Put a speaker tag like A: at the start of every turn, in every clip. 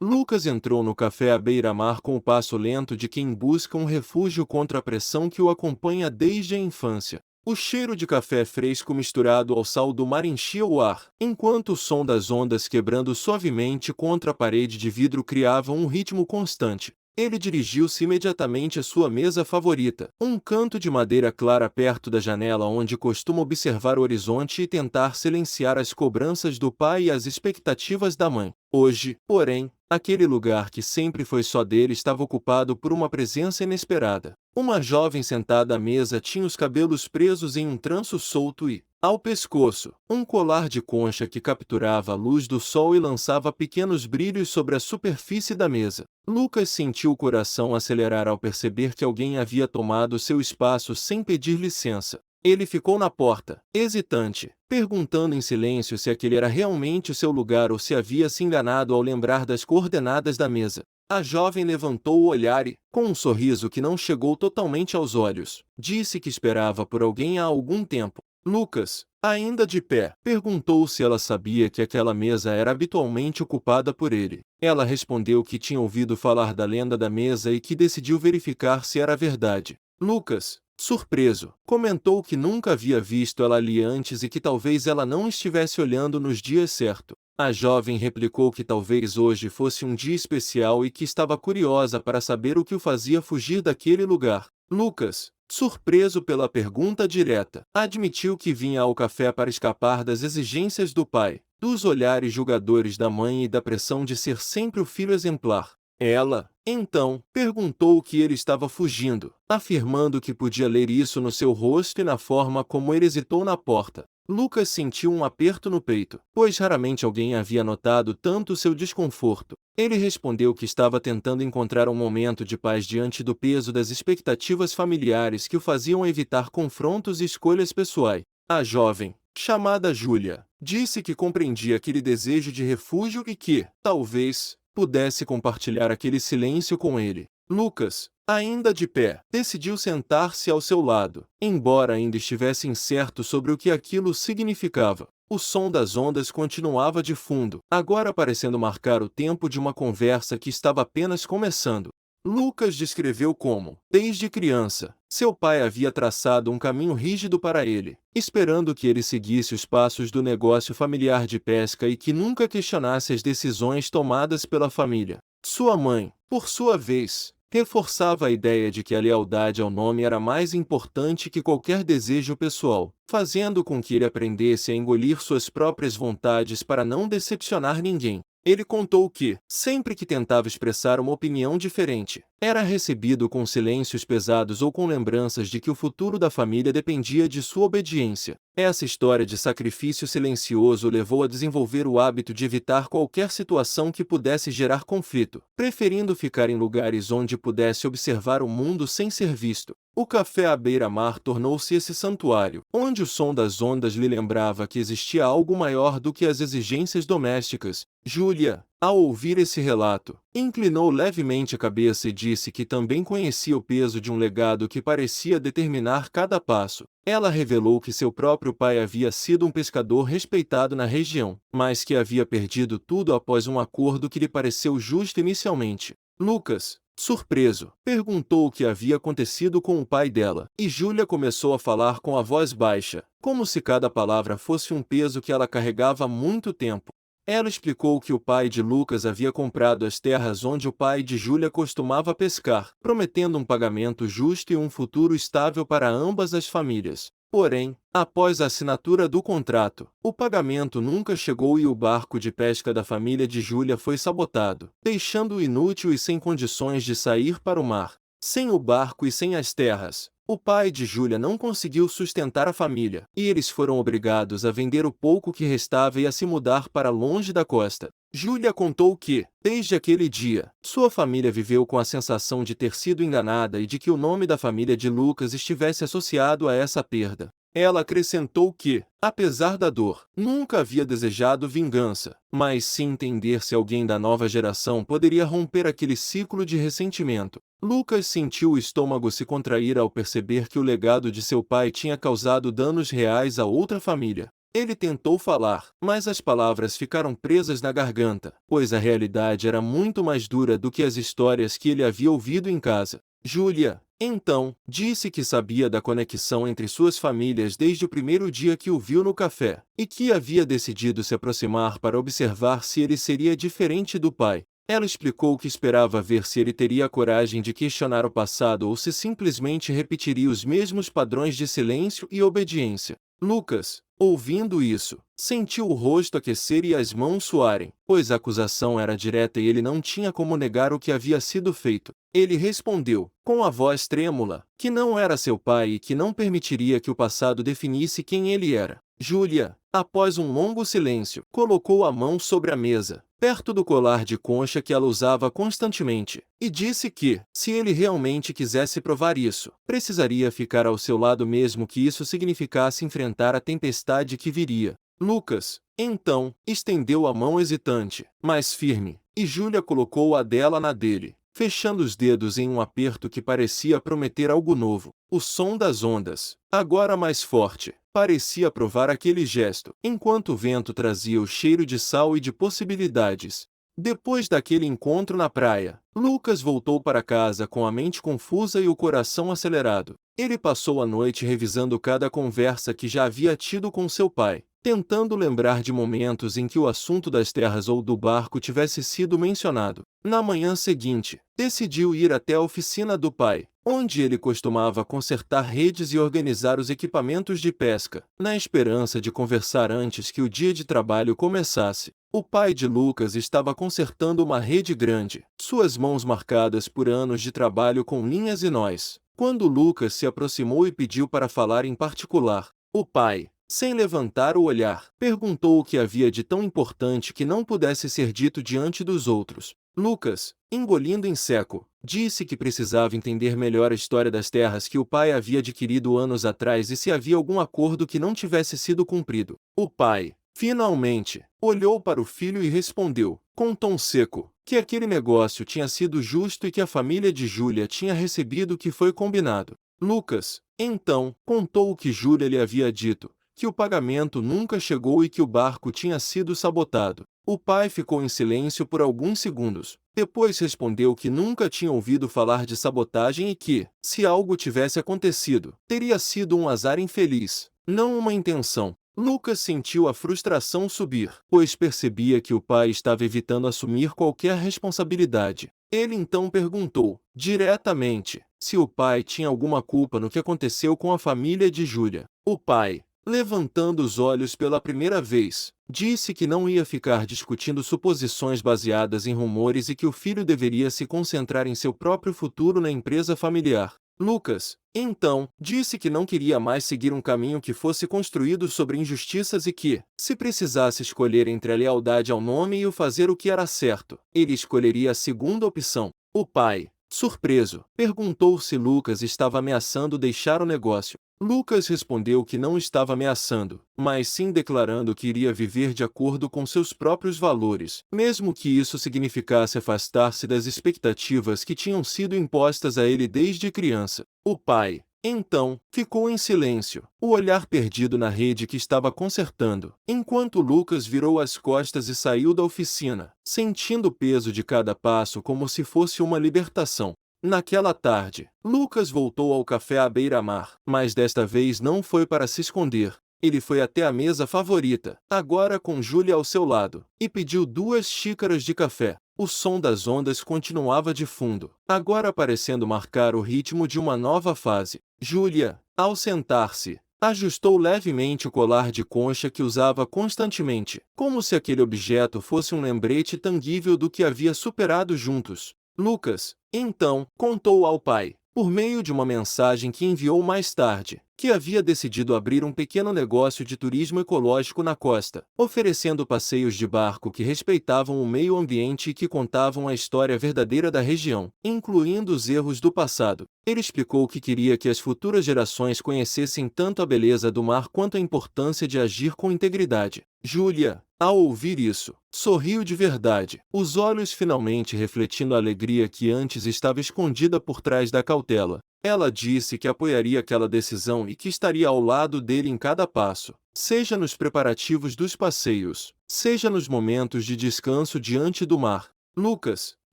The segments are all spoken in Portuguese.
A: Lucas entrou no café à beira-mar com o passo lento de quem busca um refúgio contra a pressão que o acompanha desde a infância. O cheiro de café fresco misturado ao sal do mar enchia o ar, enquanto o som das ondas quebrando suavemente contra a parede de vidro criava um ritmo constante. Ele dirigiu-se imediatamente à sua mesa favorita, um canto de madeira clara perto da janela onde costuma observar o horizonte e tentar silenciar as cobranças do pai e as expectativas da mãe. Hoje, porém, aquele lugar que sempre foi só dele estava ocupado por uma presença inesperada. Uma jovem sentada à mesa tinha os cabelos presos em um tranço solto e, ao pescoço, um colar de concha que capturava a luz do sol e lançava pequenos brilhos sobre a superfície da mesa. Lucas sentiu o coração acelerar ao perceber que alguém havia tomado seu espaço sem pedir licença. Ele ficou na porta, hesitante, perguntando em silêncio se aquele era realmente o seu lugar ou se havia se enganado ao lembrar das coordenadas da mesa. A jovem levantou o olhar e, com um sorriso que não chegou totalmente aos olhos, disse que esperava por alguém há algum tempo. Lucas, ainda de pé, perguntou se ela sabia que aquela mesa era habitualmente ocupada por ele. Ela respondeu que tinha ouvido falar da lenda da mesa e que decidiu verificar se era verdade. Lucas, surpreso, comentou que nunca havia visto ela ali antes e que talvez ela não estivesse olhando nos dias certos. A jovem replicou que talvez hoje fosse um dia especial e que estava curiosa para saber o que o fazia fugir daquele lugar. Lucas, surpreso pela pergunta direta, admitiu que vinha ao café para escapar das exigências do pai, dos olhares julgadores da mãe e da pressão de ser sempre o filho exemplar. Ela, então, perguntou o que ele estava fugindo, afirmando que podia ler isso no seu rosto e na forma como ele hesitou na porta. Lucas sentiu um aperto no peito, pois raramente alguém havia notado tanto seu desconforto. Ele respondeu que estava tentando encontrar um momento de paz diante do peso das expectativas familiares que o faziam evitar confrontos e escolhas pessoais. A jovem, chamada Júlia, disse que compreendia aquele desejo de refúgio e que, talvez, pudesse compartilhar aquele silêncio com ele. Lucas, ainda de pé, decidiu sentar-se ao seu lado, embora ainda estivesse incerto sobre o que aquilo significava. O som das ondas continuava de fundo, agora parecendo marcar o tempo de uma conversa que estava apenas começando. Lucas descreveu como, desde criança, seu pai havia traçado um caminho rígido para ele, esperando que ele seguisse os passos do negócio familiar de pesca e que nunca questionasse as decisões tomadas pela família. Sua mãe, por sua vez, reforçava a ideia de que a lealdade ao nome era mais importante que qualquer desejo pessoal, fazendo com que ele aprendesse a engolir suas próprias vontades para não decepcionar ninguém. Ele contou que, sempre que tentava expressar uma opinião diferente, era recebido com silêncios pesados ou com lembranças de que o futuro da família dependia de sua obediência. Essa história de sacrifício silencioso o levou a desenvolver o hábito de evitar qualquer situação que pudesse gerar conflito, preferindo ficar em lugares onde pudesse observar o mundo sem ser visto. O café à beira-mar tornou-se esse santuário, onde o som das ondas lhe lembrava que existia algo maior do que as exigências domésticas. Júlia, ao ouvir esse relato, inclinou levemente a cabeça e disse que também conhecia o peso de um legado que parecia determinar cada passo. Ela revelou que seu próprio pai havia sido um pescador respeitado na região, mas que havia perdido tudo após um acordo que lhe pareceu justo inicialmente. Lucas, surpreso, perguntou o que havia acontecido com o pai dela, e Júlia começou a falar com a voz baixa, como se cada palavra fosse um peso que ela carregava há muito tempo. Ela explicou que o pai de Lucas havia comprado as terras onde o pai de Júlia costumava pescar, prometendo um pagamento justo e um futuro estável para ambas as famílias. Porém, após a assinatura do contrato, o pagamento nunca chegou e o barco de pesca da família de Júlia foi sabotado, deixando-o inútil e sem condições de sair para o mar. Sem o barco e sem as terras, o pai de Júlia não conseguiu sustentar a família, e eles foram obrigados a vender o pouco que restava e a se mudar para longe da costa. Júlia contou que, desde aquele dia, sua família viveu com a sensação de ter sido enganada e de que o nome da família de Lucas estivesse associado a essa perda. Ela acrescentou que, apesar da dor, nunca havia desejado vingança, mas sim entender se alguém da nova geração poderia romper aquele ciclo de ressentimento. Lucas sentiu o estômago se contrair ao perceber que o legado de seu pai tinha causado danos reais a outra família. Ele tentou falar, mas as palavras ficaram presas na garganta, pois a realidade era muito mais dura do que as histórias que ele havia ouvido em casa. Júlia, então, disse que sabia da conexão entre suas famílias desde o primeiro dia que o viu no café, e que havia decidido se aproximar para observar se ele seria diferente do pai. Ela explicou que esperava ver se ele teria a coragem de questionar o passado ou se simplesmente repetiria os mesmos padrões de silêncio e obediência. Lucas, ouvindo isso, sentiu o rosto aquecer e as mãos suarem, pois a acusação era direta e ele não tinha como negar o que havia sido feito. Ele respondeu, com a voz trêmula, que não era seu pai e que não permitiria que o passado definisse quem ele era. Júlia, após um longo silêncio, colocou a mão sobre a mesa, perto do colar de concha que ela usava constantemente, e disse que, se ele realmente quisesse provar isso, precisaria ficar ao seu lado mesmo que isso significasse enfrentar a tempestade que viria. Lucas, então, estendeu a mão hesitante, mas firme, e Júlia colocou a dela na dele, fechando os dedos em um aperto que parecia prometer algo novo. O som das ondas, agora mais forte, parecia provar aquele gesto, enquanto o vento trazia o cheiro de sal e de possibilidades. Depois daquele encontro na praia, Lucas voltou para casa com a mente confusa e o coração acelerado. Ele passou a noite revisando cada conversa que já havia tido com seu pai, tentando lembrar de momentos em que o assunto das terras ou do barco tivesse sido mencionado. Na manhã seguinte, decidiu ir até a oficina do pai, onde ele costumava consertar redes e organizar os equipamentos de pesca, na esperança de conversar antes que o dia de trabalho começasse. O pai de Lucas estava consertando uma rede grande, suas mãos marcadas por anos de trabalho com linhas e nós. Quando Lucas se aproximou e pediu para falar em particular, o pai, sem levantar o olhar, perguntou o que havia de tão importante que não pudesse ser dito diante dos outros. Lucas, engolindo em seco, disse que precisava entender melhor a história das terras que o pai havia adquirido anos atrás e se havia algum acordo que não tivesse sido cumprido. O pai, finalmente, olhou para o filho e respondeu, com tom seco, que aquele negócio tinha sido justo e que a família de Júlia tinha recebido o que foi combinado. Lucas, então, contou o que Júlia lhe havia dito, que o pagamento nunca chegou e que o barco tinha sido sabotado. O pai ficou em silêncio por alguns segundos. Depois respondeu que nunca tinha ouvido falar de sabotagem e que, se algo tivesse acontecido, teria sido um azar infeliz, não uma intenção. Lucas sentiu a frustração subir, pois percebia que o pai estava evitando assumir qualquer responsabilidade. Ele então perguntou, diretamente, se o pai tinha alguma culpa no que aconteceu com a família de Júlia. O pai, levantando os olhos pela primeira vez, disse que não ia ficar discutindo suposições baseadas em rumores e que o filho deveria se concentrar em seu próprio futuro na empresa familiar. Lucas, então, disse que não queria mais seguir um caminho que fosse construído sobre injustiças e que, se precisasse escolher entre a lealdade ao nome e o fazer o que era certo, ele escolheria a segunda opção. O pai, surpreso, perguntou se Lucas estava ameaçando deixar o negócio. Lucas respondeu que não estava ameaçando, mas sim declarando que iria viver de acordo com seus próprios valores, mesmo que isso significasse afastar-se das expectativas que tinham sido impostas a ele desde criança. O pai, então, ficou em silêncio, o olhar perdido na rede que estava consertando, enquanto Lucas virou as costas e saiu da oficina, sentindo o peso de cada passo como se fosse uma libertação. Naquela tarde, Lucas voltou ao café à beira-mar, mas desta vez não foi para se esconder. Ele foi até a mesa favorita, agora com Júlia ao seu lado, e pediu 2 xícaras de café. O som das ondas continuava de fundo, agora parecendo marcar o ritmo de uma nova fase. Júlia, ao sentar-se, ajustou levemente o colar de concha que usava constantemente, como se aquele objeto fosse um lembrete tangível do que havia superado juntos. Lucas, então, contou ao pai, por meio de uma mensagem que enviou mais tarde, que havia decidido abrir um pequeno negócio de turismo ecológico na costa, oferecendo passeios de barco que respeitavam o meio ambiente e que contavam a história verdadeira da região, incluindo os erros do passado. Ele explicou que queria que as futuras gerações conhecessem tanto a beleza do mar quanto a importância de agir com integridade. Júlia, ao ouvir isso, sorriu de verdade, os olhos finalmente refletindo a alegria que antes estava escondida por trás da cautela. Ela disse que apoiaria aquela decisão e que estaria ao lado dele em cada passo, seja nos preparativos dos passeios, seja nos momentos de descanso diante do mar. Lucas,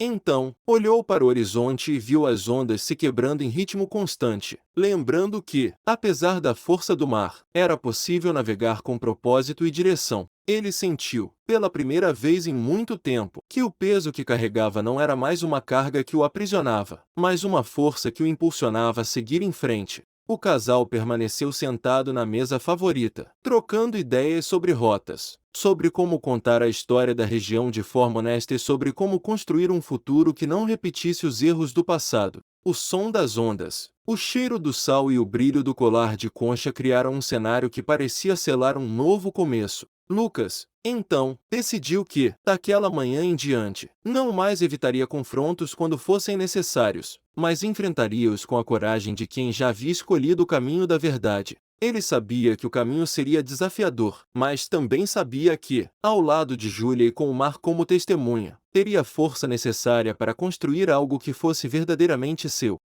A: então, olhou para o horizonte e viu as ondas se quebrando em ritmo constante, lembrando que, apesar da força do mar, era possível navegar com propósito e direção. Ele sentiu, pela primeira vez em muito tempo, que o peso que carregava não era mais uma carga que o aprisionava, mas uma força que o impulsionava a seguir em frente. O casal permaneceu sentado na mesa favorita, trocando ideias sobre rotas, sobre como contar a história da região de forma honesta e sobre como construir um futuro que não repetisse os erros do passado. O som das ondas, o cheiro do sal e o brilho do colar de concha criaram um cenário que parecia selar um novo começo. Lucas, então, decidiu que, daquela manhã em diante, não mais evitaria confrontos quando fossem necessários, mas enfrentaria-os com a coragem de quem já havia escolhido o caminho da verdade. Ele sabia que o caminho seria desafiador, mas também sabia que, ao lado de Júlia e com o mar como testemunha, teria a força necessária para construir algo que fosse verdadeiramente seu.